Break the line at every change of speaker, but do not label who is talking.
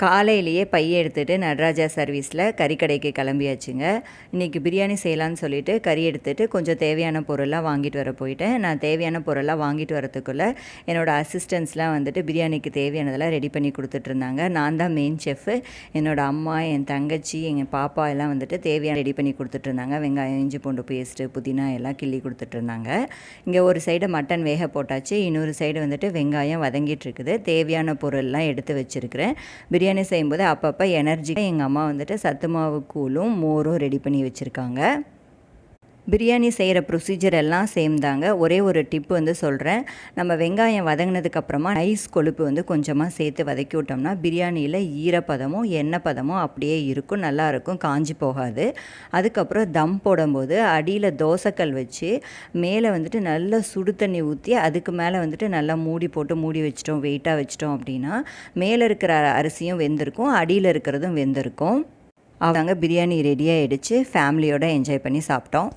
காலையிலேயே பைய எடுத்துகிட்டு நடராஜா சர்வீஸில் கறிக்கடைக்கு கிளம்பியாச்சுங்க. இன்றைக்கி பிரியாணி செய்யலான்னு சொல்லிவிட்டு கறி எடுத்துகிட்டு கொஞ்சம் தேவையான பொருள்லாம் வாங்கிட்டு வர போயிட்டேன். நான் தேவையான பொருள்லாம் வாங்கிட்டு வரத்துக்குள்ளே என்னோடய அசிஸ்டன்ஸ்லாம் வந்துட்டு பிரியாணிக்கு தேவையானதெல்லாம் ரெடி பண்ணி கொடுத்துட்ருந்தாங்க. நான் தான் மெயின் செஃப்பு. என்னோடய அம்மா, என் தங்கச்சி, எங்கள் பாப்பா எல்லாம் வந்துட்டு தேவையான ரெடி பண்ணி கொடுத்துட்ருந்தாங்க. வெங்காயம், இஞ்சி பூண்டு பேஸ்ட்டு, புதினா எல்லாம் கிள்ளி கொடுத்துட்ருந்தாங்க. இங்கே ஒரு சைடு மட்டன் வேக போட்டாச்சு, இன்னொரு சைடு வந்துட்டு வெங்காயம் வதங்கிட்டு இருக்குது. தேவையான பொருள்லாம் எடுத்து வச்சுருக்கிறேன். பிரியாணி செய்யும்போது அப்பப்போ எனர்ஜிக்காக எங்கள் அம்மா வந்துட்டு சத்து மாவு கூழும் மோரும் ரெடி பண்ணி வச்சுருக்காங்க. பிரியாணி செய்கிற ப்ரொசீஜர் எல்லாம் சேம் தாங்க. ஒரே ஒரு டிப் வந்து சொல்கிறேன். நம்ம வெங்காயம் வதங்கினதுக்கப்புறமா ஐஸ் கொழுப்பு வந்து கொஞ்சமாக சேர்த்து வதக்கி விட்டோம்னா பிரியாணியில் ஈரப்பதமும் எண்ணெய் பதமும் அப்படியே இருக்கும், நல்லாயிருக்கும், காஞ்சி போகாது. அதுக்கப்புறம் தம் போடும்போது அடியில் தோசைக்கல் வச்சு மேலே வந்துட்டு நல்லா சுடு தண்ணி ஊற்றி அதுக்கு மேலே வந்துட்டு நல்லா மூடி போட்டு மூடி வச்சிட்டோம், வெயிட்டாக வச்சிட்டோம் அப்படின்னா மேலே இருக்கிற அரிசியும் வெந்திருக்கும், அடியில் இருக்கிறதும் வெந்திருக்கும். அவங்க பிரியாணி ரெடியாகிடுச்சு. ஃபேமிலியோடு என்ஜாய் பண்ணி சாப்பிட்டோம்.